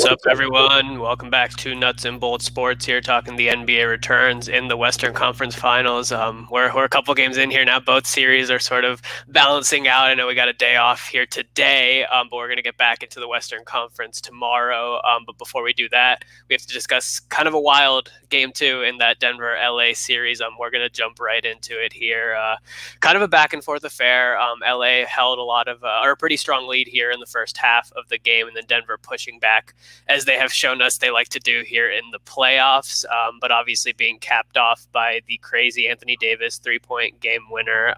What's up, everyone? Welcome back to Nuts and Bolts Sports here, talking the NBA returns in the Western Conference Finals. We're a couple games in here now. Both series are sort of balancing out. I know we got a day off here today, but we're going to get back into the Western Conference tomorrow. But before we do that, we have to discuss kind of a wild game two in that Denver-LA series. We're going to jump right into it here. Kind of a back-and-forth affair. LA held a pretty strong lead here in the first half of the game, and then Denver pushing back, as they have shown us they like to do here in the playoffs, but obviously being capped off by the crazy Anthony Davis three-point game winner.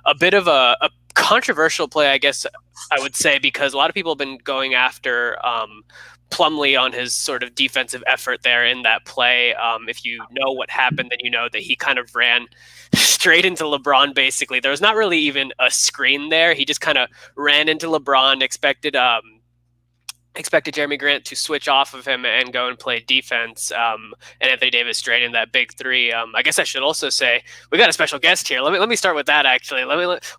A bit of a controversial play, I guess I would say, because a lot of people have been going after Plumlee on his sort of defensive effort there in that play. If you know what happened, then you know that he kind of ran straight into LeBron, basically. There was not really even a screen there. He just kind of ran into LeBron, expected Jeremy Grant to switch off of him and go and play defense, and Anthony Davis straight in that big three. I guess I should also say we got a special guest here. Let me start with that. Actually,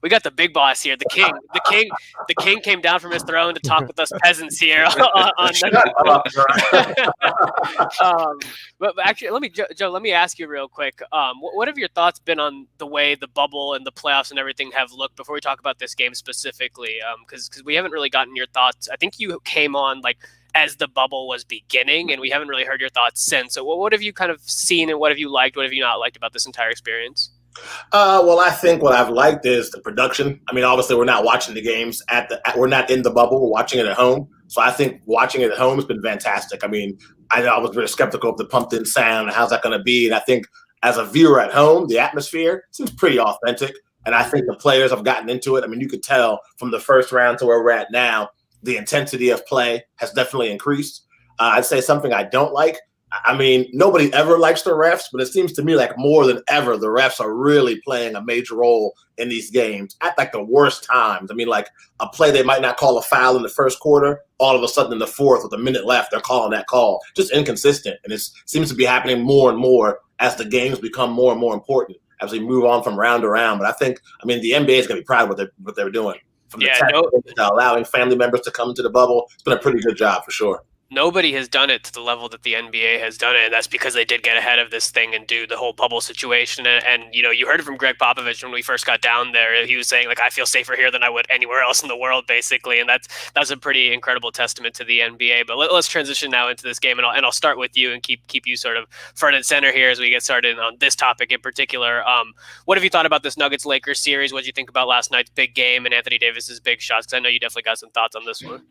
we got the big boss here, the king. The king came down from his throne to talk with us peasants here. But actually, Joe, let me ask you real quick. What have your thoughts been on the way the bubble and the playoffs and everything have looked before we talk about this game specifically? Because we haven't really gotten your thoughts. I think you came on like as the bubble was beginning, and we haven't really heard your thoughts since. So what have you kind of seen, and what have you liked, what have you not liked about this entire experience? Well, I think what I've liked is the production. I mean, obviously we're not watching the games we're not in the bubble, we're watching it at home. So I think watching it at home has been fantastic. I mean, I was very skeptical of the pumped in sound and how's that going to be. And I think as a viewer at home, the atmosphere seems pretty authentic. And I think the players have gotten into it. I mean, you could tell from the first round to where we're at now, the intensity of play has definitely increased. I'd say something I don't like. I mean, nobody ever likes the refs, but it seems to me like more than ever, the refs are really playing a major role in these games at like the worst times. I mean, like a play they might not call a foul in the first quarter, all of a sudden in the fourth with a minute left, they're calling that call. Just inconsistent. And it seems to be happening more and more as the games become more and more important as we move on from round to round. But the NBA is going to be proud of what they're doing. From the allowing family members to come into the bubble, it's been a pretty good job for sure. Nobody has done it to the level that the NBA has done it, and that's because they did get ahead of this thing and do the whole bubble situation. And you heard it from Greg Popovich when we first got down there. He was saying, like, I feel safer here than I would anywhere else in the world, basically. And that's a pretty incredible testament to the NBA. But let's transition now into this game, and I'll start with you and keep you sort of front and center here as we get started on this topic in particular. What have you thought about this Nuggets-Lakers series? What did you think about last night's big game and Anthony Davis's big shots? Because I know you definitely got some thoughts on this one.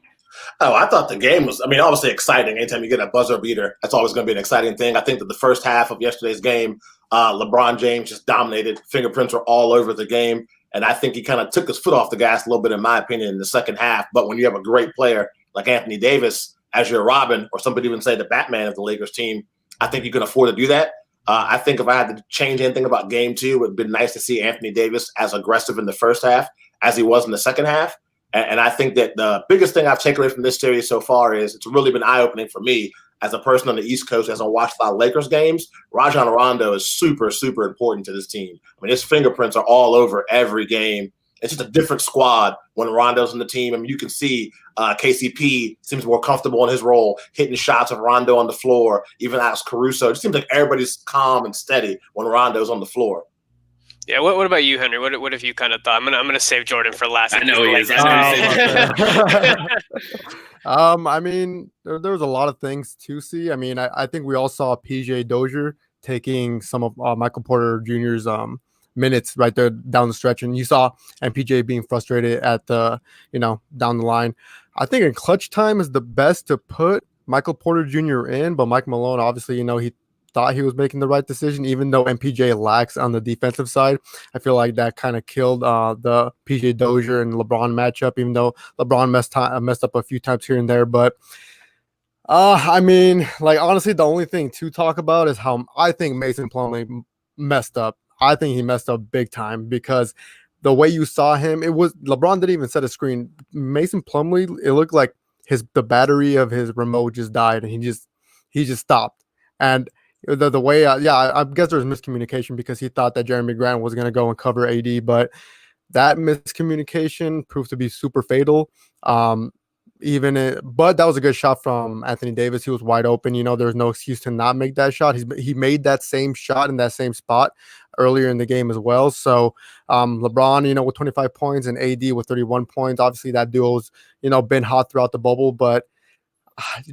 Oh, I thought the game was, obviously exciting. Anytime you get a buzzer beater, that's always going to be an exciting thing. I think that the first half of yesterday's game, LeBron James just dominated. Fingerprints were all over the game. And I think he kind of took his foot off the gas a little bit, in my opinion, in the second half. But when you have a great player like Anthony Davis as your Robin, or somebody even say the Batman of the Lakers team, I think you can afford to do that. I think if I had to change anything about game two, it would have been nice to see Anthony Davis as aggressive in the first half as he was in the second half. And I think that the biggest thing I've taken away from this series so far is it's really been eye-opening for me as a person on the East Coast, as I watched a lot of Lakers games. Rajon Rondo is super, super important to this team. I mean, his fingerprints are all over every game. It's just a different squad when Rondo's in the team. I mean, you can see KCP seems more comfortable in his role, hitting shots of Rondo on the floor, even Alex Caruso. It seems like everybody's calm and steady when Rondo's on the floor. Yeah, what about you, Henry? What have you kind of thought? I'm gonna save Jordan for last. I know he is. I mean, there was a lot of things to see. I mean, I think we all saw PJ Dozier taking some of Michael Porter Jr.'s minutes right there down the stretch, and you saw MPJ being frustrated at the down the line. I think in clutch time is the best to put Michael Porter Jr. in, but Mike Malone obviously he thought he was making the right decision, even though MPJ lacks on the defensive side. I feel like that kind of killed the PJ Dozier and LeBron matchup, even though LeBron messed up a few times here and there. But I mean, like, honestly, the only thing to talk about is how I think Mason Plumlee messed up. I think he messed up big time, because the way you saw him, it was LeBron didn't even set a screen. Mason Plumlee, it looked like the battery of his remote just died, and he just stopped. And the way, I guess there was miscommunication, because he thought that Jeremy Grant was going to go and cover AD, but that miscommunication proved to be super fatal. But that was a good shot from Anthony Davis. He was wide open. There was no excuse to not make that shot. He made that same shot in that same spot earlier in the game as well. So LeBron, with 25 points and AD with 31 points. Obviously, that duo's been hot throughout the bubble, but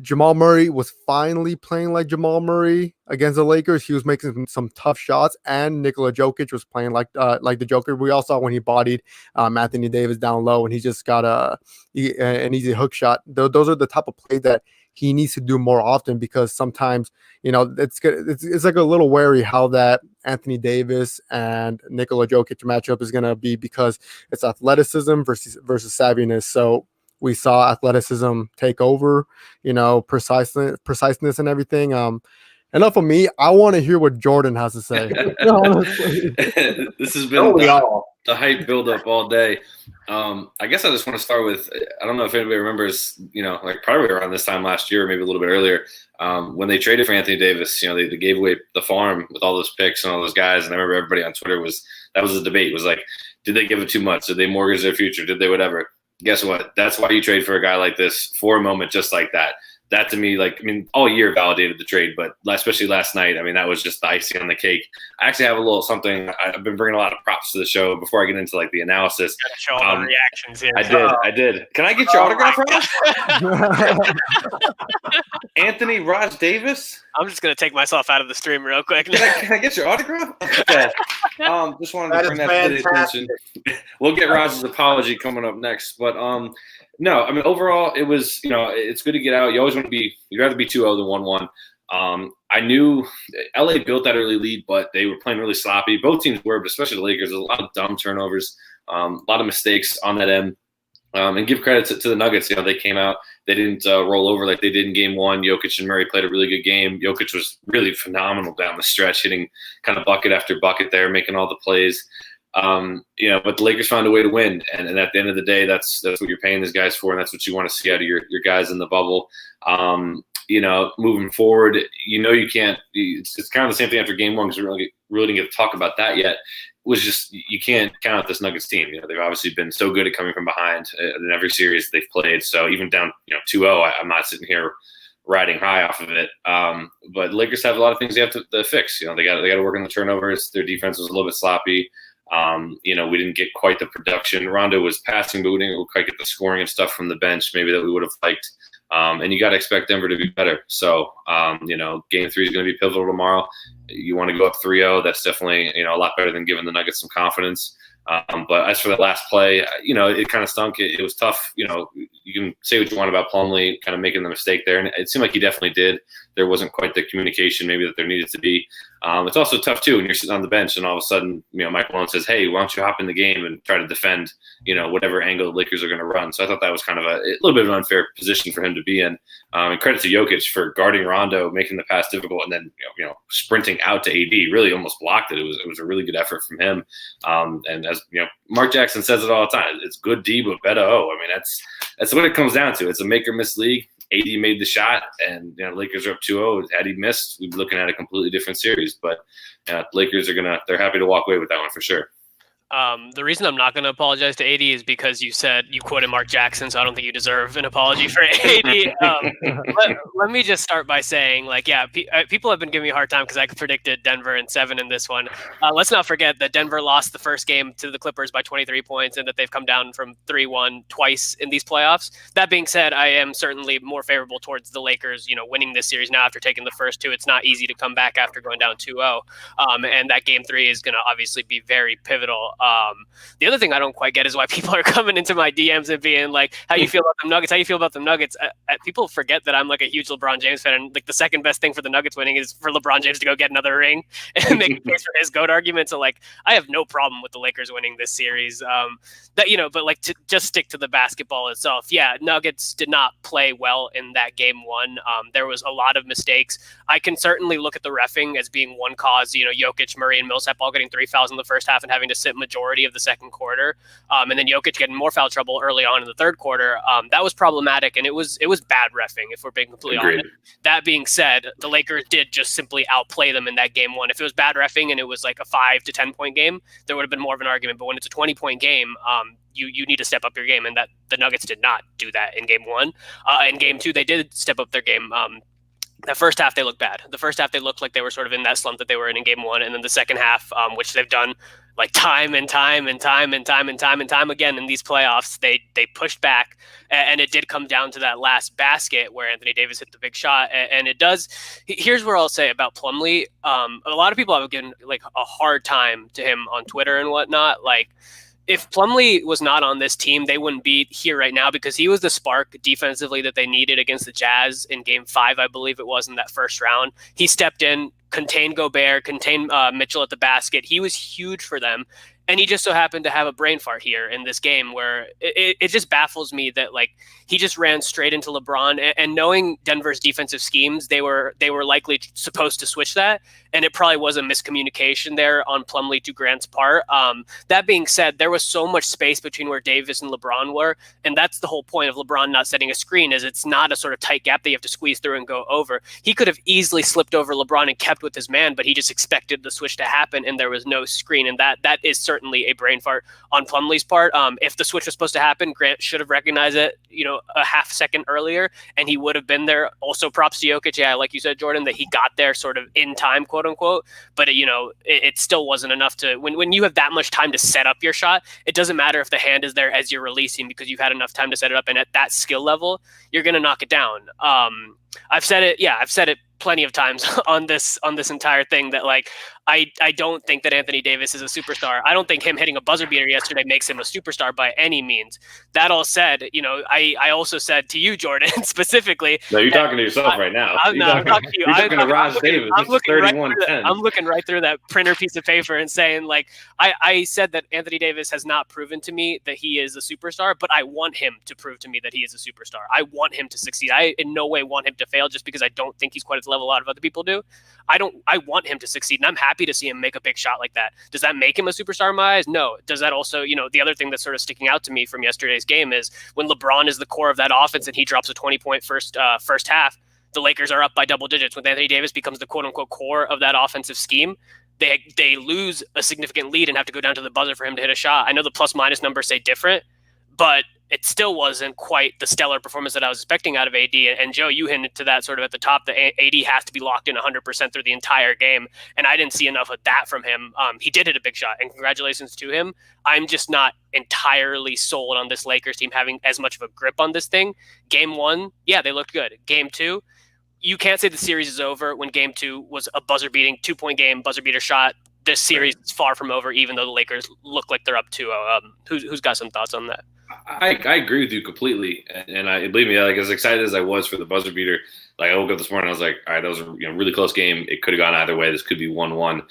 Jamal Murray was finally playing like Jamal Murray against the Lakers. He was making some tough shots, and Nikola Jokic was playing like the Joker. We all saw when he bodied Anthony Davis down low, and he just got an easy hook shot. Those are the type of plays that he needs to do more often, because sometimes it's like a little wary how that Anthony Davis and Nikola Jokic matchup is going to be, because it's athleticism versus savviness. So we saw athleticism take over, preciseness and everything. Enough of me. I want to hear what Jordan has to say. This has been the hype buildup all day. I guess I just want to start with, I don't know if anybody remembers, probably around this time last year, maybe a little bit earlier, when they traded for Anthony Davis. They gave away the farm with all those picks and all those guys. And I remember everybody on Twitter that was the debate. It was like, did they give it too much? Did they mortgage their future? Did they whatever? Guess what? That's why you trade for a guy like this for a moment just like that. That to me, all year validated the trade, but especially last night, that was just the icing on the cake. I actually have a little something. I've been bringing a lot of props to the show before I get into the analysis. Show all the reactions here. I did. Can I get your autograph, Raj? Anthony Raj Davis? I'm just going to take myself out of the stream real quick. Can I get your autograph? Okay. Just wanted to bring that to the attention. We'll get Raj's apology coming up next, but no, overall, it was, it's good to get out. You always you'd rather be 2-0 than 1-1. I knew LA built that early lead, but they were playing really sloppy. Both teams were, but especially the Lakers. There's a lot of dumb turnovers, a lot of mistakes on that end. And give credit to the Nuggets. They came out. They didn't roll over like they did in game one. Jokic and Murray played a really good game. Jokic was really phenomenal down the stretch, hitting kind of bucket after bucket there, making all the plays. But the Lakers found a way to win, and at the end of the day, that's what you're paying these guys for, and that's what you want to see out of your guys in the bubble. Moving forward, you can't. It's kind of the same thing after game one, because we really didn't get to talk about that yet. Was just, you can't count out this Nuggets team. They've obviously been so good at coming from behind in every series they've played. So even down 2-0, I'm not sitting here riding high off of it. But Lakers have a lot of things they have to fix. They got to work on the turnovers. Their defense was a little bit sloppy. We didn't get quite the production. Rondo was passing, but we didn't quite get the scoring and stuff from the bench maybe that we would have liked. And you got to expect Denver to be better. So, game 3 is going to be pivotal tomorrow. You want to go up 3-0. That's definitely, a lot better than giving the Nuggets some confidence. But as for that last play, it kind of stunk. It was tough. You can say what you want about Plumlee kind of making the mistake there. And it seemed like he definitely did. There wasn't quite the communication maybe that there needed to be. It's also tough, too, when you're sitting on the bench and all of a sudden, Mike Malone says, hey, why don't you hop in the game and try to defend, whatever angle the Lakers are going to run. So I thought that was kind of a little bit of an unfair position for him to be in. And credit to Jokic for guarding Rondo, making the pass difficult, and then, sprinting out to AD, really almost blocked it. It was a really good effort from him. And as Mark Jackson says it all the time, it's good D, but better O. That's what it comes down to. It's a make or miss league. AD made the shot, and Lakers are up 2-0. Had he missed, we'd be looking at a completely different series. But Lakers they're happy to walk away with that one for sure. The reason I'm not going to apologize to AD is because you quoted Mark Jackson, so I don't think you deserve an apology for AD. Let me just start by saying, people have been giving me a hard time because I predicted Denver in 7 in this one. Let's not forget that Denver lost the first game to the Clippers by 23 points and that they've come down from 3-1 twice in these playoffs. That being said, I am certainly more favorable towards the Lakers, winning this series now after taking the first 2. It's not easy to come back after going down 2-0. And that game 3 is going to obviously be very pivotal. The other thing I don't quite get is why people are coming into my DMs and being like, how you feel about the Nuggets? How you feel about the Nuggets? People forget that I'm a huge LeBron James fan, and the second best thing for the Nuggets winning is for LeBron James to go get another ring and make a case for his GOAT argument. So I have no problem with the Lakers winning this series. But to just stick to the basketball itself. Yeah, Nuggets did not play well in that game 1. There was a lot of mistakes. I can certainly look at the reffing as being one cause. Jokic, Murray, and Millsap all getting 3 fouls in the first half and having to sit majority of the second quarter, and then Jokic getting more foul trouble early on in the third quarter. That was problematic, and it was bad reffing, if we're being completely honest. That being said, the Lakers did just simply outplay them in that game one. If it was bad reffing and it was like a 5 to 10 point game, there would have been more of an argument. But when it's a 20-point game, you need to step up your game, and that the Nuggets did not do that in game one. In game two, they did step up their game. The first half, they looked bad. The first half, they looked like they were sort of in that slump that they were in game one. And then the second half, which they've done like time and time again in these playoffs, they pushed back. And it did come down to that last basket where Anthony Davis hit the big shot. And it does. Here's what I'll say about Plumlee. A lot of people have given like a hard time to him on Twitter and whatnot. Like, if Plumlee was not on this team, they wouldn't be here right now, because he was the spark defensively that they needed against the Jazz in game 5, I believe it was, in that first round. He stepped in, contained Gobert, contained Mitchell at the basket. He was huge for them. And he just so happened to have a brain fart here in this game where it just baffles me that like he just ran straight into LeBron, and knowing Denver's defensive schemes, they were likely supposed to switch that. And it probably was a miscommunication there on Plumlee to Grant's part. That being said, there was so much space between where Davis and LeBron were. And that's the whole point of LeBron not setting a screen, is it's not a sort of tight gap that you have to squeeze through and go over. He could have easily slipped over LeBron and kept with his man, but he just expected the switch to happen and there was no screen. And that is certainly a brain fart on Plumlee's part. If the switch was supposed to happen, Grant should have recognized it, a half second earlier, and he would have been there. Also, props to Jokic. Yeah, like you said, Jordan, that he got there sort of in time, quote unquote. But it still wasn't enough to when you have that much time to set up your shot. It doesn't matter if the hand is there as you're releasing, because you've had enough time to set it up, and at that skill level, you're going to knock it down. I've said it plenty of times on this entire thing that like I don't think that Anthony Davis is a superstar. I don't think him hitting a buzzer beater yesterday makes him a superstar by any means. That all said, I also said to you, Jordan, specifically. No, you're talking to yourself right now. I'm talking to you. You're talking to Raj Davis. I'm looking right through that printer piece of paper and saying, like, I said that Anthony Davis has not proven to me that he is a superstar, but I want him to prove to me that he is a superstar. I want him to succeed. I in no way want him to fail just because I don't think he's quite at the level a lot of other people do. I want him to succeed, and I'm happy to see him make a big shot like that. Does that make him a superstar in my eyes? No. Does that also, the other thing that's sort of sticking out to me from yesterday's game is when LeBron is the core of that offense and he drops a 20-point first half, the Lakers are up by double digits. When Anthony Davis becomes the quote-unquote core of that offensive scheme, they lose a significant lead and have to go down to the buzzer for him to hit a shot. I know the plus-minus numbers say different, but it still wasn't quite the stellar performance that I was expecting out of AD. And Joe, you hinted to that sort of at the top, that AD has to be locked in 100% through the entire game. And I didn't see enough of that from him. He did hit a big shot, and congratulations to him. I'm just not entirely sold on this Lakers team having as much of a grip on this thing. Game 1, yeah, they looked good. Game 2, you can't say the series is over when game 2 was a buzzer-beating 2-point game, buzzer-beater shot. This series is far from over, even though the Lakers look like they're up 2-0. Who's got some thoughts on that? I agree with you completely, and I believe me, like as excited as I was for the buzzer beater, like I woke up this morning, I was like, all right, that was a really close game. It could have gone either way. This could be 1-1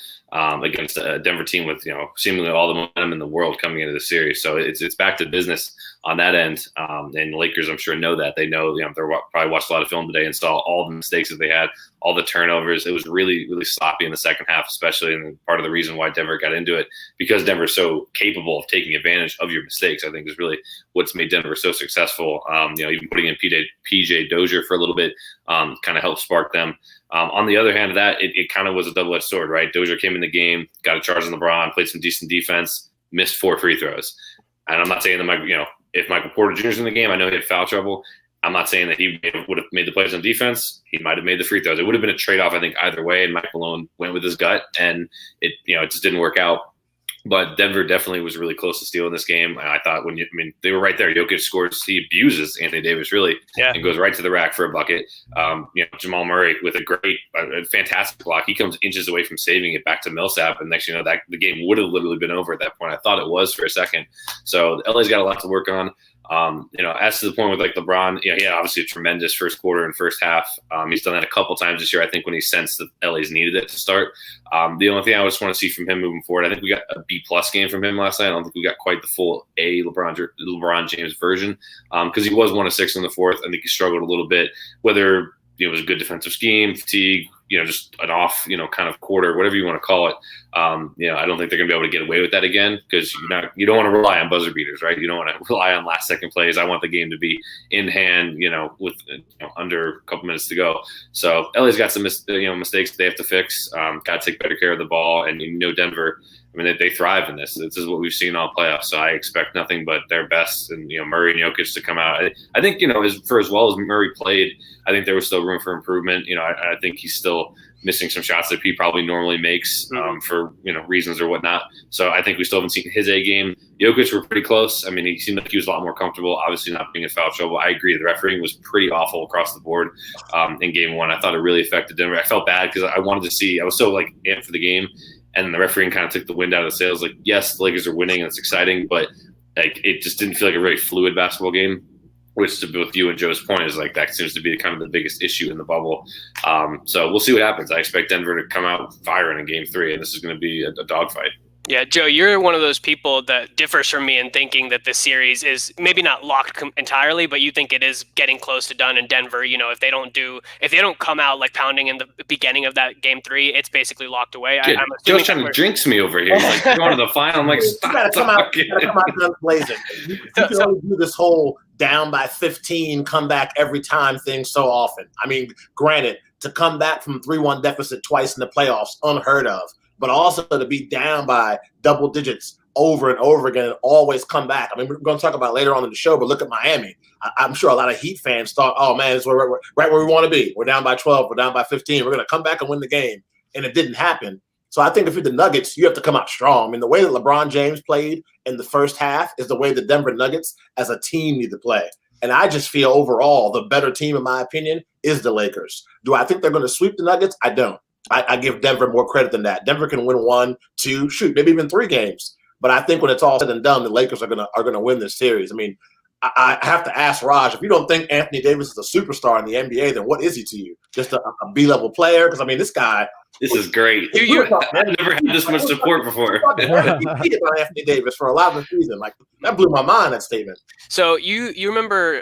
against a Denver team with seemingly all the momentum in the world coming into the series. So it's back to business on that end, and the Lakers, I'm sure, know that. They know they're probably watched a lot of film today and saw all the mistakes that they had, all the turnovers. It was really, really sloppy in the second half, especially, and part of the reason why Denver got into it, because Denver's so capable of taking advantage of your mistakes, I think is really what's made Denver so successful. Even putting in PJ Dozier for a little bit kind of helped spark them. On the other hand of that, it kind of was a double-edged sword, right? Dozier came in the game, got a charge on LeBron, played some decent defense, missed 4 free throws. And I'm not saying that if Michael Porter Jr. is in the game, I know he had foul trouble. I'm not saying that he would have made the plays on defense. He might have made the free throws. It would have been a trade-off, I think, either way. And Mike Malone went with his gut, and it just didn't work out. But Denver definitely was really close to stealing this game. And I thought they were right there. Jokic scores, he abuses Anthony Davis really, and goes right to the rack for a bucket. Jamal Murray with a fantastic block. He comes inches away from saving it back to Millsap, and next that the game would have literally been over at that point. I thought it was for a second. So LA's got a lot to work on. As to the point with like LeBron, he had obviously a tremendous first quarter and first half. He's done that a couple times this year, I think, when he sensed that LA's needed it to start. The only thing I just want to see from him moving forward, I think we got a B+ game from him last night. I don't think we got quite the full A LeBron James version, because he was 1 of 6 in the fourth. I think he struggled a little bit, whether it was a good defensive scheme, fatigue, just an off, kind of quarter, whatever you want to call it. I don't think they're going to be able to get away with that again, because you don't want to rely on buzzer beaters, right? You don't want to rely on last second plays. I want the game to be in hand, with under a couple minutes to go. So LA's got some mistakes they have to fix. Got to take better care of the ball, and Denver, I mean, they thrive in this. This is what we've seen all playoffs. So I expect nothing but their best, and Murray and Jokic to come out. I think as well as Murray played, I think there was still room for improvement. I think he's still missing some shots that he probably normally makes for reasons or whatnot. So I think we still haven't seen his A game. Jokic were pretty close. I mean, he seemed like he was a lot more comfortable. Obviously, not being in foul trouble. I agree. The refereeing was pretty awful across the board in Game 1. I thought it really affected Denver. I felt bad because I wanted to see. I was so amped for the game. And the refereeing kind of took the wind out of the sails. Yes, the Lakers are winning and it's exciting, but it just didn't feel like a very fluid basketball game. Which, to both you and Joe's point, is that seems to be kind of the biggest issue in the bubble. So we'll see what happens. I expect Denver to come out firing in Game 3, and this is going to be a dogfight. Yeah, Joe, you're one of those people that differs from me in thinking that this series is maybe not locked entirely, but you think it is getting close to done in Denver. If they don't come out pounding in the beginning of that Game 3, it's basically locked away. Joe's trying to jinx me over here. He's going to the final. I'm like, stop. You gotta come out guns blazing. You can only do this whole down by 15 comeback every time thing so often. I mean, granted, to come back from 3-1 deficit twice in the playoffs, unheard of. But also to be down by double digits over and over again and always come back. I mean, we're going to talk about it later on in the show, but look at Miami. I'm sure a lot of Heat fans thought, oh, man, it's right where we want to be. We're down by 12. We're down by 15. We're going to come back and win the game. And it didn't happen. So I think if you're the Nuggets, you have to come out strong. I mean, the way that LeBron James played in the first half is the way the Denver Nuggets as a team need to play. And I just feel overall the better team, in my opinion, is the Lakers. Do I think they're going to sweep the Nuggets? I don't. I give Denver more credit than that. Denver can win 1, 2, maybe even 3 games. But I think when it's all said and done, the Lakers are gonna win this series. I mean, I have to ask Raj, if you don't think Anthony Davis is a superstar in the NBA, then what is he to you? Just a B-level player? Because, I mean, this guy – this is great. I've never had this much support before. He beat on Anthony Davis for a lot of the season. That blew my mind, that statement. So you remember,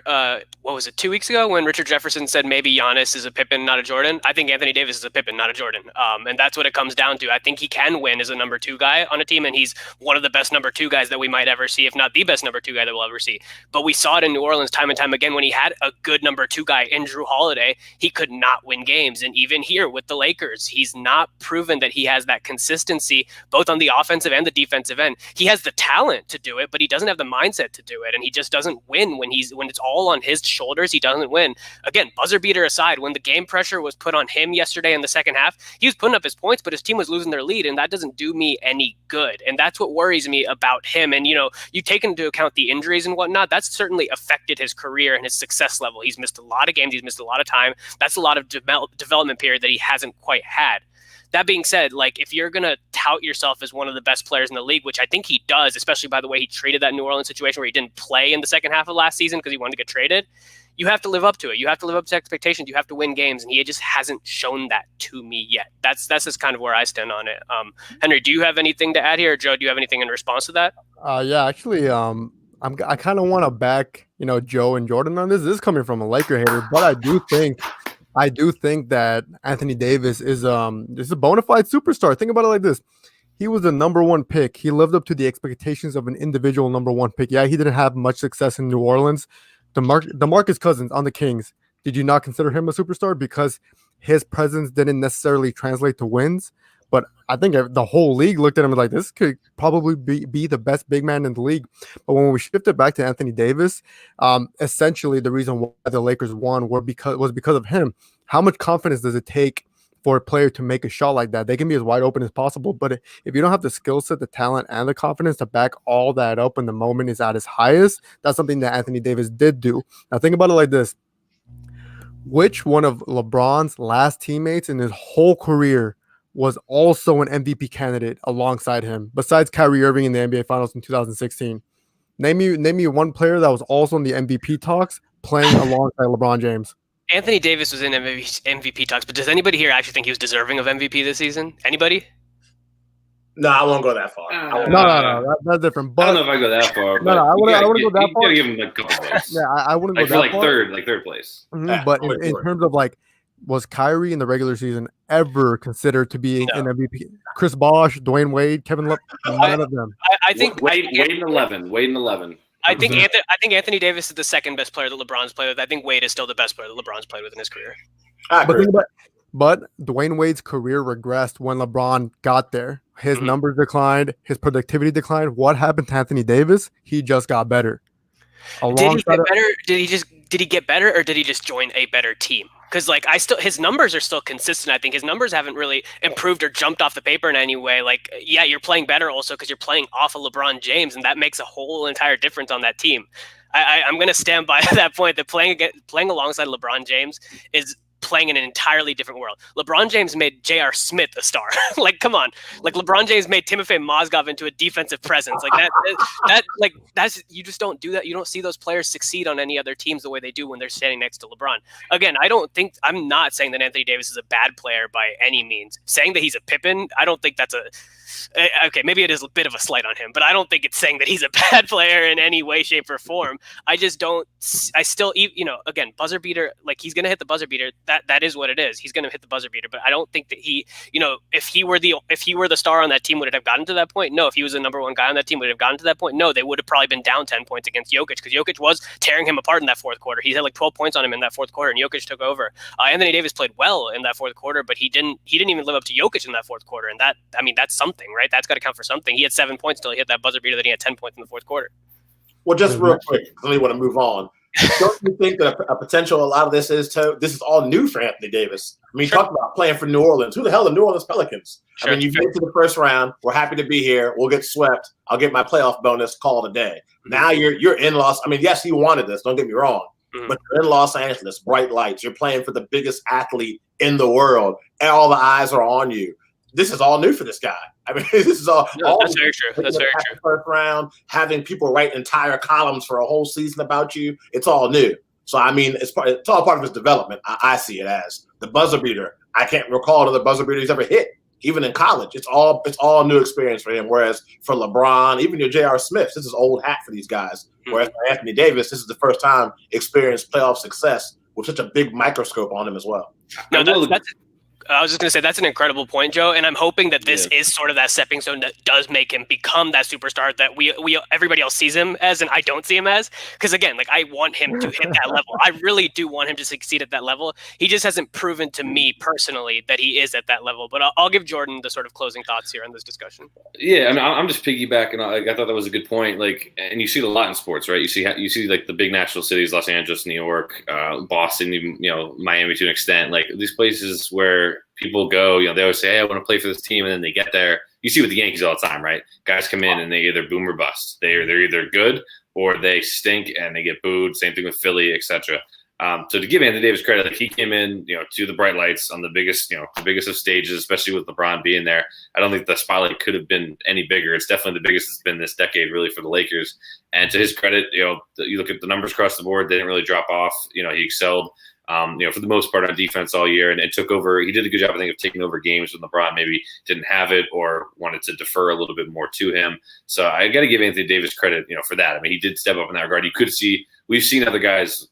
what was it, 2 weeks ago when Richard Jefferson said maybe Giannis is a Pippen, not a Jordan? I think Anthony Davis is a Pippen, not a Jordan. And that's what it comes down to. I think he can win as a number 2 guy on a team, and he's one of the best number 2 guys that we might ever see, if not the best number 2 guy that we'll ever see. But we saw it in New Orleans time and time again when he had a good number 2 guy in Drew Holiday, he could not win games. And even here with the Lakers, he's not proven that he has that consistency both on the offensive and the defensive end. He has the talent to do it, but he doesn't have the mindset to do it, and he just doesn't win when it's all on his shoulders. He doesn't win. Again, buzzer beater aside, when the game pressure was put on him yesterday in the second half, he was putting up his points, but his team was losing their lead, and that doesn't do me any good. And that's what worries me about him. And you take into account the injuries and whatnot, that's certainly affected his career and his success level. He's missed a lot of games. He's missed a lot of time. That's a lot of development period that he hasn't quite had. That being said, if you're going to tout yourself as one of the best players in the league, which I think he does, especially by the way he treated that New Orleans situation where he didn't play in the second half of last season because he wanted to get traded, you have to live up to it. You have to live up to expectations. You have to win games, and he just hasn't shown that to me yet. That's just kind of where I stand on it. Henry, do you have anything to add here? Or Joe, do you have anything in response to that? Yeah, actually, I kind of want to back, Joe and Jordan on this. This is coming from a Laker hater, but I do think that Anthony Davis is a bona fide superstar. Think about it like this. He was the number 1 pick. He lived up to the expectations of an individual number 1 pick. Yeah, he didn't have much success in New Orleans. DeMarcus Cousins on the Kings. Did you not consider him a superstar because his presence didn't necessarily translate to wins? But I think the whole league looked at him like, this could probably be the best big man in the league. But when we shifted back to Anthony Davis, essentially the reason why the Lakers won was because of him. How much confidence does it take for a player to make a shot like that? They can be as wide open as possible, but if you don't have the skill set, the talent, and the confidence to back all that up when the moment is at its highest, that's something that Anthony Davis did do. Now think about it like this. Which one of LeBron's last teammates in his whole career was also an MVP candidate alongside him, besides Kyrie Irving in the NBA Finals in 2016? Name me one player that was also in the MVP talks playing alongside LeBron James. Anthony Davis was in MVP talks, but does anybody here actually think he was deserving of MVP this season? Anybody? No, I won't go that far. No, that's different. But I don't know if I go that far. I wouldn't go that far. You gotta give him a couple plays. Yeah, I wouldn't go that far. Third place. Mm-hmm, but in terms of was Kyrie in the regular season ever considered to be an No. MVP? Chris Bosh, Dwayne Wade, Kevin Love, none of them. I think Wade in 11. Wade in 11. I think Anthony Davis is the second best player that LeBron's played with. I think Wade is still the best player that LeBron's played with in his career. But Dwayne Wade's career regressed when LeBron got there. His numbers declined. His productivity declined. What happened to Anthony Davis? He just got better. Did he get better? Did he get better, or did he just join a better team? Because his numbers are still consistent. I think his numbers haven't really improved or jumped off the paper in any way. Like, yeah, you're playing better also because you're playing off of LeBron James, and that makes a whole entire difference on that team. I'm going to stand by that point that playing alongside LeBron James is playing in an entirely different world. LeBron James made J.R. Smith a star. Like, come on. Like, LeBron James made Timofey Mozgov into a defensive presence. Like that's you just don't do that. You don't see those players succeed on any other teams the way they do when they're standing next to LeBron. Again, I'm not saying that Anthony Davis is a bad player by any means. Saying that he's a Pippen, I don't think that's okay, maybe it is a bit of a slight on him, but I don't think it's saying that he's a bad player in any way, shape, or form. I still, again, buzzer beater, like, he's going to hit the buzzer beater. That is what it is. He's going to hit the buzzer beater, but I don't think that he, if he were the star on that team, would it have gotten to that point? No. If he was the number one guy on that team, would it have gotten to that point? No, they would have probably been down 10 points against Jokic, because Jokic was tearing him apart in that fourth quarter. He had like 12 points on him in that fourth quarter, and Jokic took over. Anthony Davis played well in that fourth quarter, but he didn't even live up to Jokic in that fourth quarter. And that's something, right? That's got to count for something. He had 7 points until he hit that buzzer beater. Then he had 10 points in the fourth quarter. Well, just real quick, I really want to move on. Don't you think that a potential, a lot of this is all new for Anthony Davis? I mean, Sure. Talk about playing for New Orleans. Who the hell are the New Orleans Pelicans? Sure. I mean, you get to the first round. We're happy to be here. We'll get swept. I'll get my playoff bonus. Call it a day. Now you're in Los. I mean, yes, he wanted this. Don't get me wrong. But you're in Los Angeles, bright lights. You're playing for the biggest athlete in the world, and all the eyes are on you. This is all new for this guy. I mean, this is all. That's very true. That's very true. First round, having people write entire columns for a whole season about you, it's all new. So, I mean, it's all part of his development. I see it as the buzzer beater. I can't recall another buzzer beater he's ever hit, even in college. It's all new experience for him. Whereas for LeBron, even your J.R. Smith, this is old hat for these guys. Whereas for Anthony Davis, this is the first time experienced playoff success with such a big microscope on him as well. No, I was just going to say that's an incredible point, Joe, and I'm hoping that this is sort of that stepping stone that does make him become that superstar that we everybody else sees him as, and I don't see him as. Because again, like, I want him to hit that level. I really do want him to succeed at that level. He just hasn't proven to me personally that he is at that level. But I'll give Jordan the sort of closing thoughts here on this discussion. Yeah, I mean, I'm just piggybacking. I thought that was a good point. Like, and you see it a lot in sports, right? You see like the big national cities, Los Angeles, New York, Boston, even Miami to an extent. Like, these places where people go, they always say, hey, I want to play for this team, and then they get there. You see with the Yankees all the time, right? Guys come in and they either boom or bust. They're either good or they stink and they get booed. Same thing with Philly, etc. So to give Anthony Davis credit, like, he came in, to the bright lights on the biggest of stages, especially with LeBron being there. I don't think the spotlight could have been any bigger. It's definitely the biggest it's been this decade, really, for the Lakers. And to his credit, you look at the numbers across the board, they didn't really drop off. He excelled. For the most part on defense all year, and it took over. He did a good job, I think, of taking over games when LeBron maybe didn't have it or wanted to defer a little bit more to him. So I got to give Anthony Davis credit, for that. I mean, he did step up in that regard. You could see, we've seen other guys,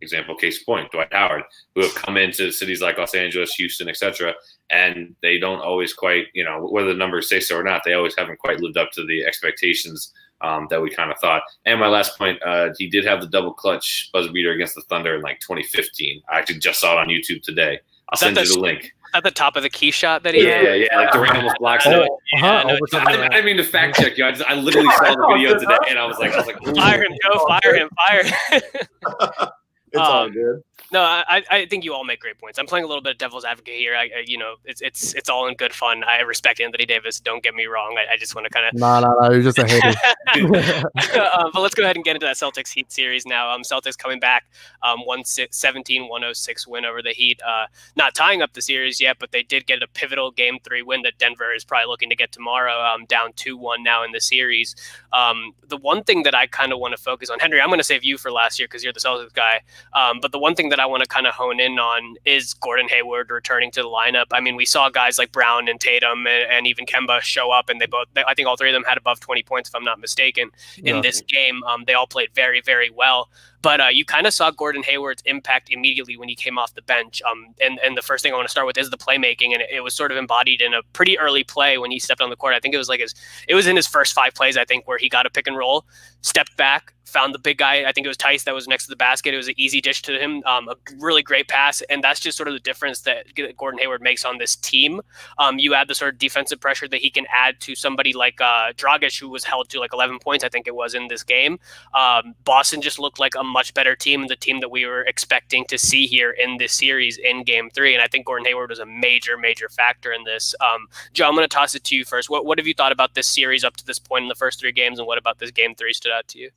example, case point, Dwight Howard, who have come into cities like Los Angeles, Houston, etc., and they don't always quite, whether the numbers say so or not, they always haven't quite lived up to the expectations that we kind of thought. And my last point, he did have the double clutch buzzer beater against the Thunder in like 2015. I actually just saw it on YouTube today. I'll send you the link. At the top of the key shot that he had? Yeah, like Durant almost blocks it. I didn't mean to fact check you. I literally saw the video today, and I was like, fire him, Joe, fire him. It's all good. No, I think you all make great points. I'm playing a little bit of devil's advocate here. It's all in good fun. I respect Anthony Davis. Don't get me wrong. I just want to kind of no, you're just a hater. But let's go ahead and get into that Celtics Heat series now. Celtics coming back, 117-106 win over the Heat. Not tying up the series yet, but they did get a pivotal Game 3 win that Denver is probably looking to get tomorrow. Down 2-1 now in the series. The one thing that I kind of want to focus on, Henry, I'm going to save you for last year because you're the Celtics guy. But the one thing that I want to kind of hone in on is Gordon Hayward returning to the lineup. I mean, we saw guys like Brown and Tatum and even Kemba show up, and I think all three of them had above 20 points, if I'm not mistaken, in this game. They all played very, very well. but you kind of saw Gordon Hayward's impact immediately when he came off the bench. And the first thing I want to start with is the playmaking, and it was sort of embodied in a pretty early play when he stepped on the court. I think it was in his first 5 plays, I think, where he got a pick and roll, stepped back, found the big guy. I think it was Tice that was next to the basket. It was an easy dish to him, a really great pass, and that's just sort of the difference that Gordon Hayward makes on this team. You add the sort of defensive pressure that he can add to somebody like Dragic, who was held to like 11 points, I think it was, in this game. Boston just looked like a much better team, the team that we were expecting to see here in this series in Game 3, and I think Gordon Hayward was a major factor in this. Joe, I'm going to toss it to you first. What have you thought about this series up to this point in the first 3 games, and what about this Game 3 stood out to you?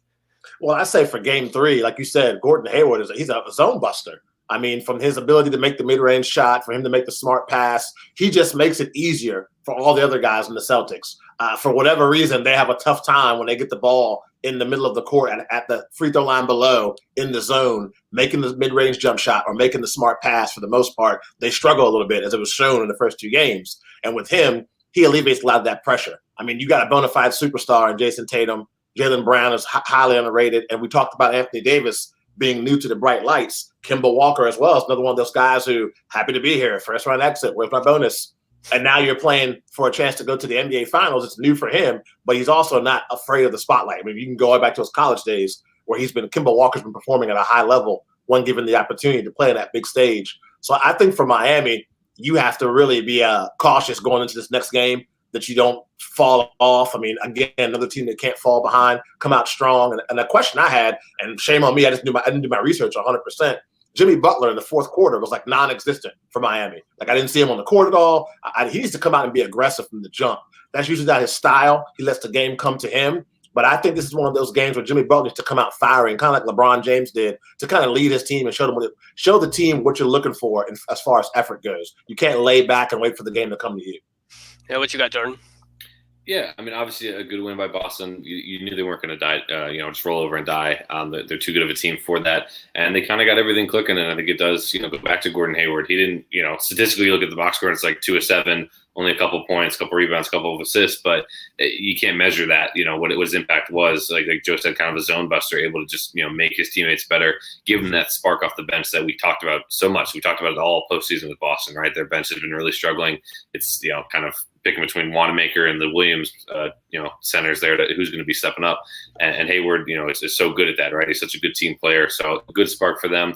Well, I say for Game 3, like you said, Gordon Hayward he's a zone buster. I mean, from his ability to make the mid-range shot, for him to make the smart pass, he just makes it easier for all the other guys in the Celtics. For whatever reason, they have a tough time when they get the ball in the middle of the court and at the free throw line below in the zone, making the mid-range jump shot or making the smart pass. For the most part, they struggle a little bit, as it was shown in the first 2 games. And with him, he alleviates a lot of that pressure. I mean, you got a bona fide superstar in Jason Tatum. Jaylen Brown is highly underrated. And we talked about Anthony Davis being new to the bright lights. Kemba Walker as well is another one of those guys who happy to be here. First round exit. Where's my bonus? And now you're playing for a chance to go to the NBA Finals. It's new for him, but he's also not afraid of the spotlight. I mean, you can go back to his college days where Kemba Walker's been performing at a high level when given the opportunity to play on that big stage. So I think for Miami, you have to really be cautious going into this next game, that you don't fall off. I mean, again, another team that can't fall behind, come out strong. And the question I had, and shame on me, I didn't do my research 100%. Jimmy Butler in the fourth quarter was like non-existent for Miami. Like, I didn't see him on the court at all. He needs to come out and be aggressive from the jump. That's usually not his style. He lets the game come to him. But I think this is one of those games where Jimmy Butler needs to come out firing, kind of like LeBron James did, to kind of lead his team and show the team what you're looking for as far as effort goes. You can't lay back and wait for the game to come to you. Yeah, what you got, Jordan? Yeah, I mean, obviously a good win by Boston. You knew they weren't going to die, just roll over and die. They're too good of a team for that, and they kind of got everything clicking. And I think it does, go back to Gordon Hayward. He didn't, statistically look at the box score, and it's like 2 of 7, only a couple points, couple rebounds, couple of assists, but you can't measure that. What his impact was. Like Joe said, kind of a zone buster, able to just make his teammates better, give them that spark off the bench that we talked about so much. We talked about it all postseason with Boston, right? Their bench has been really struggling. It's kind of picking between Wanamaker and the Williams, centers there, who's going to be stepping up. And Hayward, is so good at that, right? He's such a good team player. So a good spark for them.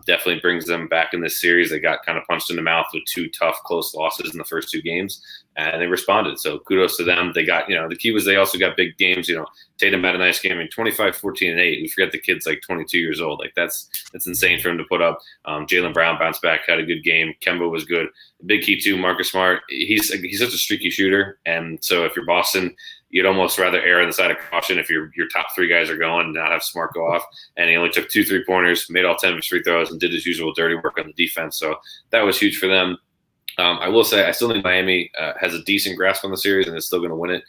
Definitely brings them back in this series. They got kind of punched in the mouth with 2 tough, close losses in the first 2 games, and they responded. So kudos to them. They got, the key was they also got big games. Tatum had a nice game, 25, 14, and 8. We forget the kid's like 22 years old. Like that's insane for him to put up. Jaylen Brown bounced back, had a good game. Kemba was good. The big key too, Marcus Smart. He's such a streaky shooter, and so if you're Boston, you'd almost rather err on the side of caution if your top 3 guys are going and not have Smart go off. And he only took 2 3-pointers, made all 10 of his free throws, and did his usual dirty work on the defense. So that was huge for them. I will say I still think Miami has a decent grasp on the series and is still going to win it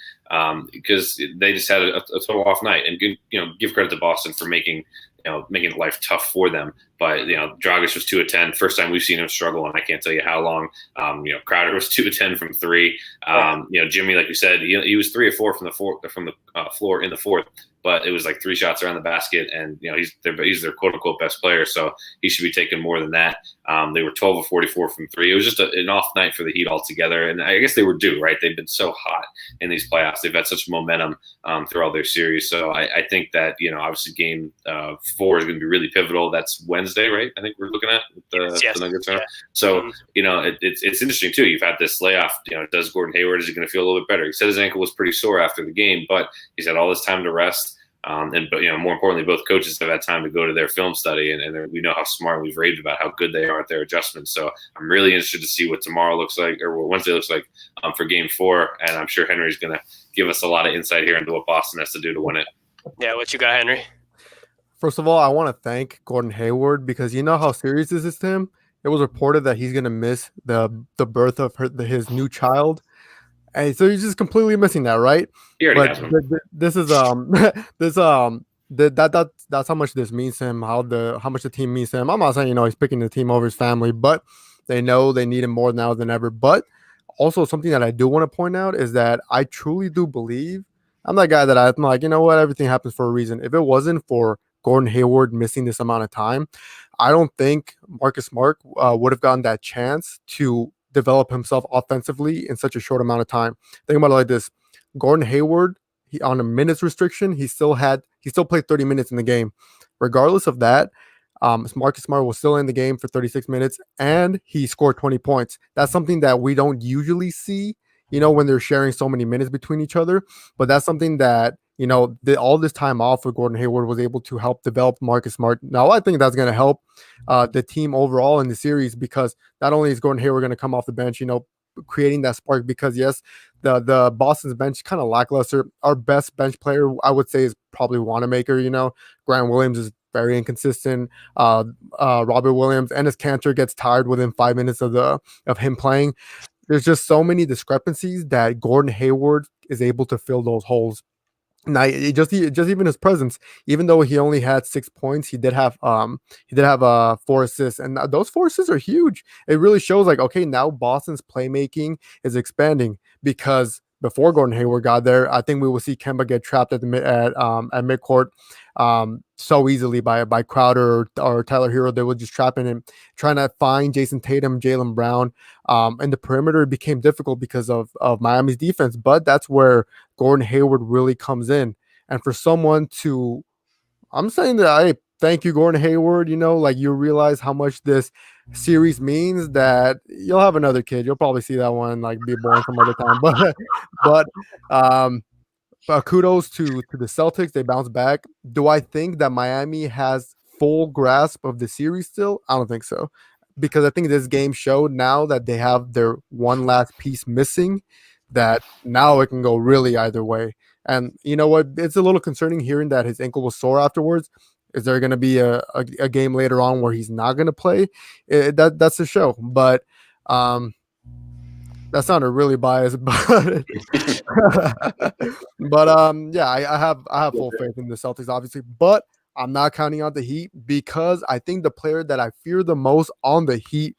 because they just had a total off night. And give credit to Boston for making life tough for them. But Dragic was 2 of 10, first time we've seen him struggle, and I can't tell you how long. Crowder was 2 of 10 from 3. Jimmy, like you said, he was 3 of 4 from the floor in the fourth. But it was like 3 shots around the basket, and he's their quote unquote best player, so he should be taking more than that. They were 12 of 44 from 3. It was just an off night for the Heat altogether, and I guess they were due, right? They've been so hot in these playoffs. They've had such momentum through all their series. So I think that obviously Game 4 is going to be really pivotal. That's Wednesday, right? I think we're looking at the Nuggets. Yeah. So it's interesting too. You've had this layoff. Does Gordon Hayward, is he going to feel a little bit better? He said his ankle was pretty sore after the game, but he's had all this time to rest. But more importantly, both coaches have had time to go to their film study, and we know how smart, we've raved about how good they are at their adjustments. So I'm really interested to see what tomorrow looks like, or what Wednesday looks like for Game 4. And I'm sure Henry's going to give us a lot of insight here into what Boston has to do to win it. Yeah, what you got, Henry? First of all, I want to thank Gordon Hayward because you know how serious this is to him. It was reported that he's going to miss the birth of his new child. And so he's just completely missing that, right? But this is that's how much this means to him, how much the team means to him. I'm not saying he's picking the team over his family, but they know they need him more now than ever. But also something that I do want to point out is that I truly do believe I'm that guy that I'm like, everything happens for a reason. If it wasn't for Gordon Hayward missing this amount of time, I don't think Marcus Smart would have gotten that chance to develop himself offensively in such a short amount of time. Think about it like this: Gordon Hayward, on a minutes restriction, he still played 30 minutes in the game. Regardless of that, Marcus Smart was still in the game for 36 minutes, and he scored 20 points. That's something that we don't usually see, when they're sharing so many minutes between each other. But that's something that, all this time off with Gordon Hayward was able to help develop Marcus Smart. Now, I think that's going to help the team overall in the series, because not only is Gordon Hayward going to come off the bench, creating that spark, because yes, the Boston's bench kind of lackluster. Our best bench player, I would say, is probably Wanamaker. Grant Williams is very inconsistent. Robert Williams and his Cantor gets tired within 5 minutes of him playing. There's just so many discrepancies that Gordon Hayward is able to fill those holes. Now, just even his presence, even though he only had 6 points, he did have 4 assists, and those 4 assists are huge. It really shows okay, now Boston's playmaking is expanding, because before Gordon Hayward got there, I think we will see Kemba get trapped at midcourt so easily by Crowder or Tyler Hero. They were just trapping him, trying to find Jason Tatum, Jaylen Brown. And the perimeter became difficult because of Miami's defense. But that's where Gordon Hayward really comes in. And for someone to, I'm saying that, hey, thank you, Gordon Hayward. You realize how much this series means, that you'll have another kid. You'll probably see that one be born some other time. But kudos to the Celtics. They bounced back. Do I think that Miami has full grasp of the series still? I don't think so, because I think this game showed now that they have their one last piece missing, that now it can go really either way. And you know what? It's a little concerning hearing that his ankle was sore afterwards. Is there going to be a game later on where he's not going to play? That's the show. But that sounded really biased, but yeah, I have full faith in the Celtics, obviously, but I'm not counting out the Heat, because I think the player that I fear the most on the Heat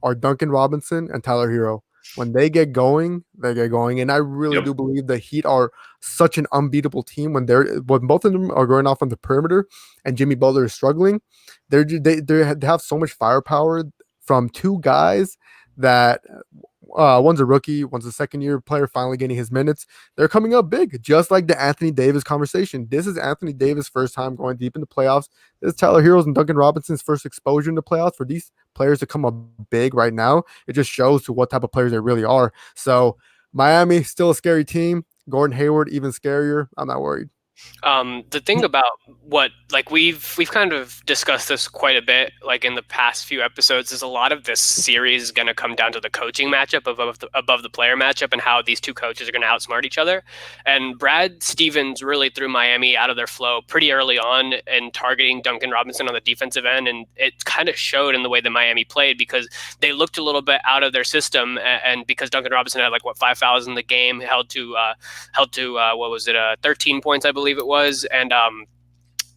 are Duncan Robinson and Tyler Hero. When they get going, they get going, and I really do believe the Heat are such an unbeatable team when both of them are going off on the perimeter, and Jimmy Butler is struggling. They have so much firepower from 2 guys that. One's a rookie, one's a second-year player finally getting his minutes. They're coming up big, just like the Anthony Davis conversation. This is Anthony Davis' first time going deep in the playoffs. This is Tyler Hero's and Duncan Robinson's first exposure in the playoffs. For these players to come up big right now, it just shows to what type of players they really are. So Miami, still a scary team. Gordon Hayward, even scarier. I'm not worried. The thing about what, we've kind of discussed this quite a bit, in the past few episodes, is a lot of this series is going to come down to the coaching matchup above the player matchup, and how these two coaches are going to outsmart each other. And Brad Stevens really threw Miami out of their flow pretty early on in targeting Duncan Robinson on the defensive end, and it kind of showed in the way that Miami played, because they looked a little bit out of their system, and because Duncan Robinson had 5 fouls in the game, held to 13 points, I believe it was. And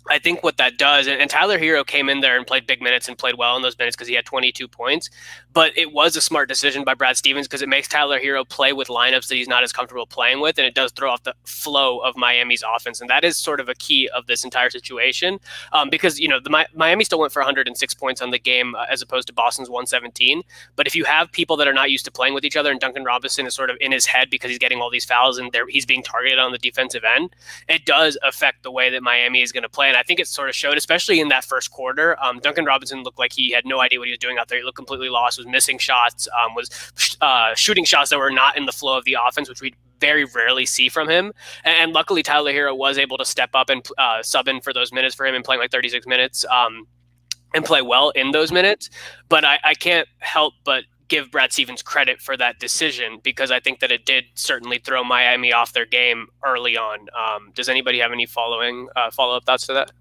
I think what that does, and Tyler Hero came in there and played big minutes and played well in those minutes because he had 22 points, but it was a smart decision by Brad Stevens, because it makes Tyler Hero play with lineups that he's not as comfortable playing with, and it does throw off the flow of Miami's offense, and that is sort of a key of this entire situation, because Miami still went for 106 points on the game as opposed to Boston's 117, but if you have people that are not used to playing with each other, and Duncan Robinson is sort of in his head because he's getting all these fouls and he's being targeted on the defensive end, it does affect the way that Miami is going to play. And I think it sort of showed, especially in that first quarter. Duncan Robinson looked like he had no idea what he was doing out there. He looked completely lost, was missing shots, was shooting shots that were not in the flow of the offense, which we very rarely see from him. And luckily, Tyler Hero was able to step up and sub in for those minutes for him, and playing 36 minutes and play well in those minutes. But I can't help but give Brad Stevens credit for that decision, because I think that it did certainly throw Miami off their game early on. Does anybody have any follow-up thoughts to that?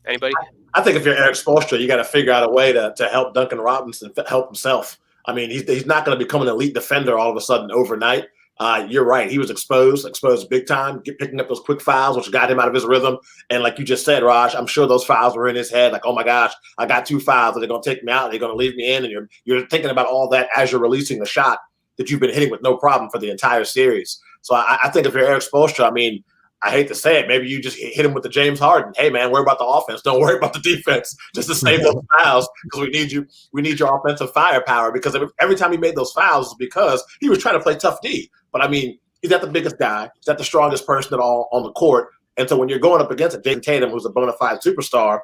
Anybody? I think if you're Eric Spoelstra, you got to figure out a way to help Duncan Robinson help himself. I mean, he's not going to become an elite defender all of a sudden overnight. You're right. He was exposed big time, picking up those quick fouls, which got him out of his rhythm. And like you just said, Raj, I'm sure those fouls were in his head. Like, oh my gosh, I got 2 fouls. They're going to take me out. They're going to leave me in. And you're thinking about all that as you're releasing the shot that you've been hitting with no problem for the entire series. So I think if you're Eric Spoelstra, I mean, I hate to say it, maybe you just hit him with the James Harden. Hey, man, worry about the offense. Don't worry about the defense. Just to save those fouls because we need you. We need your offensive firepower because every time he made those fouls was because he was trying to play tough D. But, I mean, he's not the biggest guy. He's not the strongest person at all on the court. And so when you're going up against Jason Tatum, who's a bona fide superstar,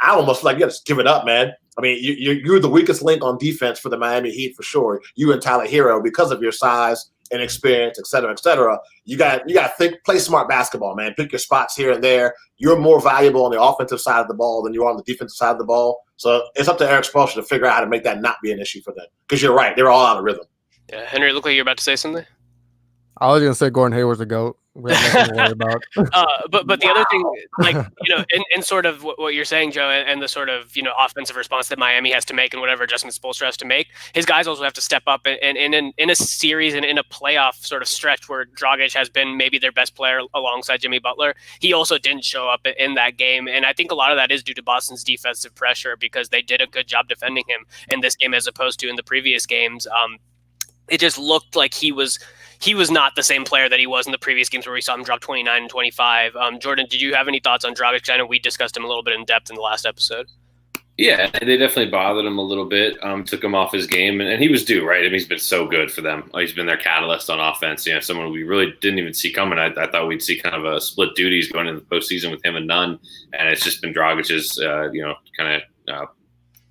I almost feel like you got to just give it up, man. I mean, you're the weakest link on defense for the Miami Heat for sure. You and Tyler Hero, because of your size and experience, et cetera, et cetera. You got to play smart basketball, man. Pick your spots here and there. You're more valuable on the offensive side of the ball than you are on the defensive side of the ball. So it's up to Erik Spoelstra to figure out how to make that not be an issue for them. Because you're right, they're all out of rhythm. Yeah, Henry, it looked like you're about to say something. I was gonna say Gordon Hayward's a GOAT. We have nothing to worry about. But the other thing, like, in sort of what you're saying, Joe, and the sort of, offensive response that Miami has to make and whatever adjustments Spoelstra has to make, his guys also have to step up. And in a series and in a playoff sort of stretch where Dragic has been maybe their best player alongside Jimmy Butler, he also didn't show up in that game. And I think a lot of that is due to Boston's defensive pressure because they did a good job defending him in this game as opposed to in the previous games. It just looked like he was not the same player that he was in the previous games where we saw him drop 29 and 25. Jordan, did you have any thoughts on Dragic? I know we discussed him a little bit in depth in the last episode. Yeah, they definitely bothered him a little bit, took him off his game, and he was due, right? I mean, he's been so good for them. He's been their catalyst on offense. Someone we really didn't even see coming. I thought we'd see kind of a split duties going into the postseason with him and Nunn, and it's just been Dragic's, kind of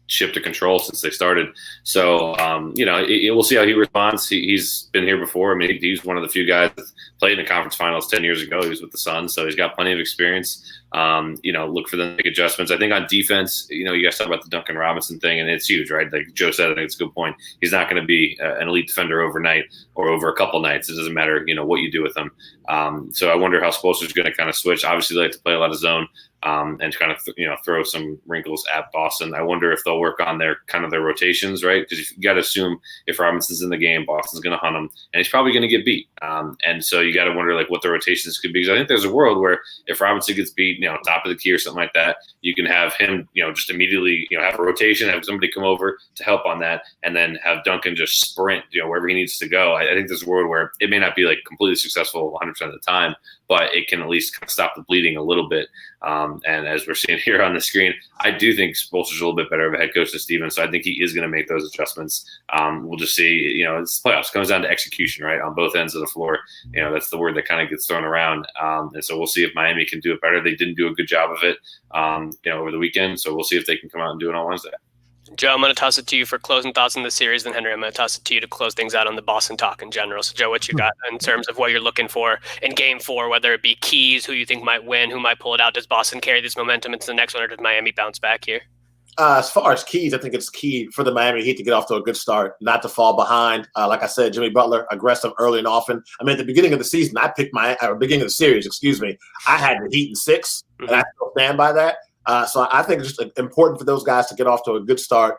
ship to control since they started. So, we'll see how he responds. He's been here before. I mean, he's one of the few guys that played in the conference finals 10 years ago. He was with the Suns, so he's got plenty of experience. Look for them to make adjustments. I think on defense, you guys talk about the Duncan Robinson thing, and it's huge, right? Like Joe said, I think it's a good point. He's not going to be an elite defender overnight or over a couple nights. It doesn't matter, what you do with him. So I wonder how Spoelstra's going to kind of switch. Obviously, they like to play a lot of zone. And kind of throw some wrinkles at Boston. I wonder if they'll work on their rotations, right? Because you got to assume if Robinson's in the game, Boston's going to hunt him, and he's probably going to get beat. And so you got to wonder what the rotations could be. Because I think there's a world where if Robinson gets beat, top of the key or something like that, you can have him, just immediately, have a rotation, have somebody come over to help on that, and then have Duncan just sprint, wherever he needs to go. I think there's a world where it may not be completely successful 100% of the time, but it can at least kind of stop the bleeding a little bit. And as we're seeing here on the screen, I do think Spoelstra's a little bit better of a head coach than Stevens, so I think he is going to make those adjustments. We'll just see. It's playoffs. It comes down to execution, right, on both ends of the floor. That's the word that kind of gets thrown around. And so we'll see if Miami can do it better. They didn't do a good job of it, over the weekend. So we'll see if they can come out and do it on Wednesday. Joe, I'm going to toss it to you for closing thoughts on the series. Then Henry, I'm going to toss it to you to close things out on the Boston talk in general. So Joe, what you got in terms of what you're looking for in game 4, whether it be keys, who you think might win, who might pull it out? Does Boston carry this momentum into the next one, or does Miami bounce back here? As far as keys, I think it's key for the Miami Heat to get off to a good start, not to fall behind. Like I said, Jimmy Butler, aggressive early and often. I mean, at the beginning of the season, beginning of the series, I had the Heat in 6, and I still stand by that. So I think it's just important for those guys to get off to a good start.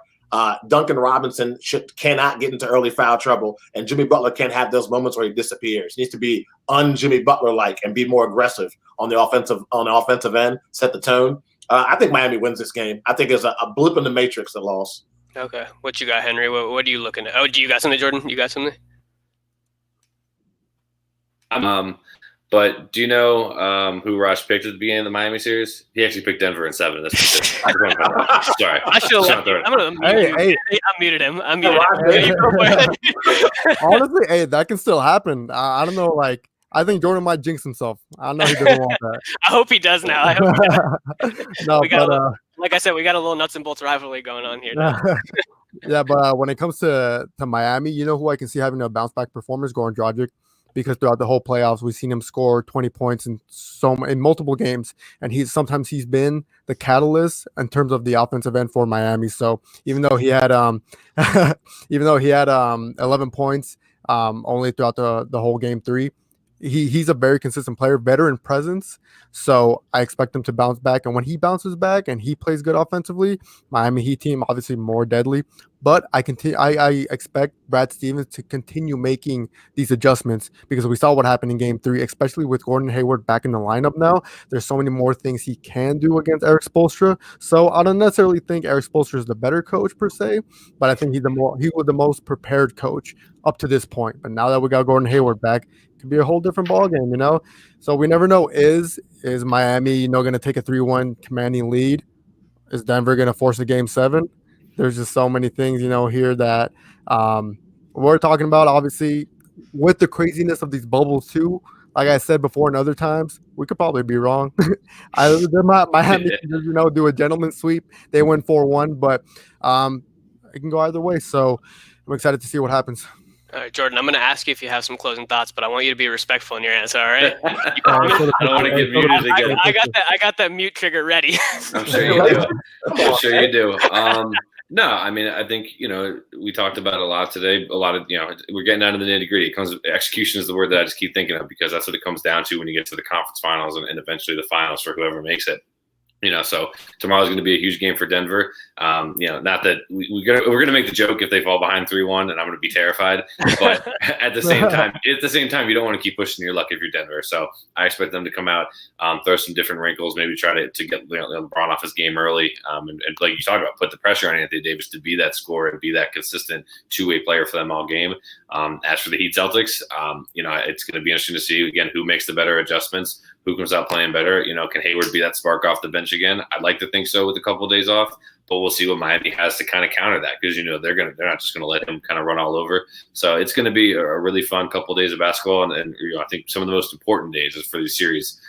Duncan Robinson cannot get into early foul trouble, and Jimmy Butler can't have those moments where he disappears. He needs to be un-Jimmy Butler-like and be more aggressive on the offensive end, set the tone. I think Miami wins this game. I think it's a blip in the matrix, a loss. Okay. What you got, Henry? What are you looking at? Oh, do you got something, Jordan? You got something? But do you know who Raj picked at the beginning of the Miami series? He actually picked Denver in 7. Sorry. I should have. I'm gonna muted him. I muted him. Honestly, that can still happen. I don't know. I think Jordan might jinx himself. I know he doesn't want that. I hope he does now. Like I said, we got a little nuts and bolts rivalry going on here. Yeah, but when it comes to Miami, who I can see having a bounce back performance, Goran Dragic. Because throughout the whole playoffs, we've seen him score 20 points in multiple games, and sometimes he's been the catalyst in terms of the offensive end for Miami. So even though he had 11 points only throughout the whole game 3, he's a very consistent player, veteran presence. So I expect him to bounce back, and when he bounces back and he plays good offensively, Miami Heat team obviously more deadly. But I expect Brad Stevens to continue making these adjustments because we saw what happened in game 3, especially with Gordon Hayward back in the lineup now. There's so many more things he can do against Erik Spoelstra. So I don't necessarily think Erik Spoelstra is the better coach per se, but I think he was the most prepared coach up to this point. But now that we got Gordon Hayward back, could be a whole different ball game, you know. So we never know. Is Miami, you know, going to take a 3-1 commanding lead? Is Denver going to force a game 7? There's just so many things, you know, here that we're talking about. Obviously, with the craziness of these bubbles too. Like I said before, and other times, we could probably be wrong. Miami, you know, do a gentleman's sweep. They win 4-1, but it can go either way. So I'm excited to see what happens. All right, Jordan, I'm going to ask you if you have some closing thoughts, but I want you to be respectful in your answer, all right? I don't want to get muted again. I got that mute trigger ready. I'm sure you do. I'm sure you do. No, I mean, I think, you know, we talked about it a lot today. A lot of, you know, we're getting down to the nitty gritty. Execution is the word that I just keep thinking of, because that's what it comes down to when you get to the conference finals and eventually the finals for whoever makes it. You know, so tomorrow's going to be a huge game for Denver. You know, not that we're going to make the joke if they fall behind 3-1, and I'm going to be terrified. But at the same time, you don't want to keep pushing your luck if you're Denver. So I expect them to come out, throw some different wrinkles, maybe try to get LeBron off his game early, and like you talked about, put the pressure on Anthony Davis to be that scorer and be that consistent two-way player for them all game. As for the Heat Celtics, you know, it's going to be interesting to see again who makes the better adjustments. Who comes out playing better? You know, can Hayward be that spark off the bench again? I'd like to think so with a couple of days off, but we'll see what Miami has to kind of counter that, because you know they're not just gonna let him kind of run all over. So it's going to be a really fun couple of days of basketball, and you know, I think some of the most important days is for these series,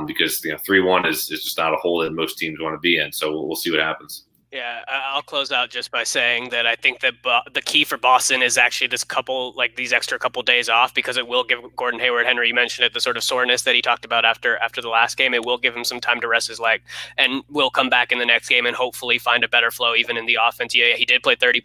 because you know 3-1 is just not a hole that most teams want to be in. So we'll see what happens. Yeah, I'll close out just by saying that I think that the key for Boston is actually these extra couple days off, because it will give Gordon Hayward, Henry, you mentioned it, the sort of soreness that he talked about after the last game. It will give him some time to rest his leg, and will come back in the next game and hopefully find a better flow even in the offense. Yeah, he did play 30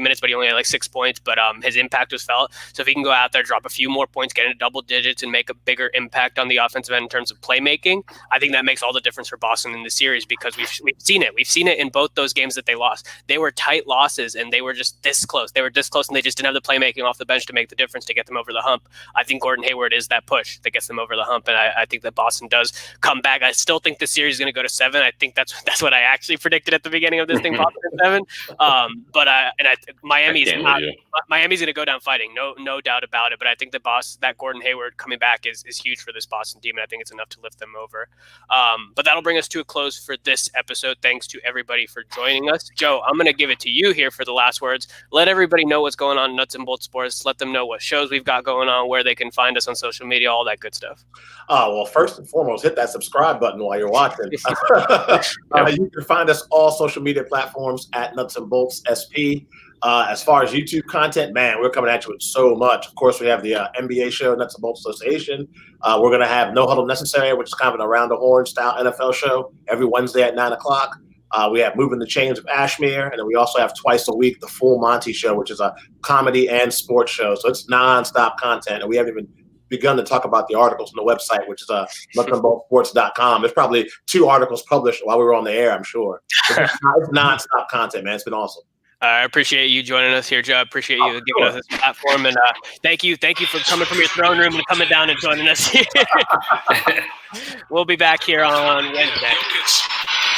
minutes, but he only had like 6 points, but his impact was felt. So if he can go out there, drop a few more points, get into double digits, and make a bigger impact on the offensive end in terms of playmaking, I think that makes all the difference for Boston in the series, because we've seen it. We've seen it in both those games that they lost. They were tight losses, and they were just this close. They were this close, and they just didn't have the playmaking off the bench to make the difference to get them over the hump. I think Gordon Hayward is that push that gets them over the hump, and I think that Boston does come back. I still think the series is going to go to 7. I think that's what I actually predicted at the beginning of this thing, Boston 7. Miami's going to go down fighting, no doubt about it. But I think that Gordon Hayward coming back is huge for this Boston team, and I think it's enough to lift them over. But that'll bring us to a close for this episode. Thanks to everybody for joining us. Joe, I'm going to give it to you here for the last words. Let everybody know what's going on in Nuts and Bolts Sports. Let them know what shows we've got going on, where they can find us on social media, all that good stuff. Well, first and foremost, hit that subscribe button while you're watching. You can find us all social media platforms at Nuts and Bolts SP. As far as YouTube content, man, we're coming at you with so much. Of course, we have the NBA show, Nuts and Bolts Association. We're going to have No Huddle Necessary, which is kind of an around the horn style NFL show every Wednesday at 9 o'clock. We have Moving the Chains of Ashmere, and then we also have twice a week the Full Monty Show, which is a comedy and sports show. So it's nonstop content, and we haven't even begun to talk about the articles on the website, which is nutsandboltsports.com. There's probably 2 articles published while we were on the air, I'm sure. It's nonstop content, man. It's been awesome. I appreciate you joining us here, Joe. I appreciate you giving us this platform, and thank you for coming from your throne room and coming down and joining us here. We'll be back here on Wednesday.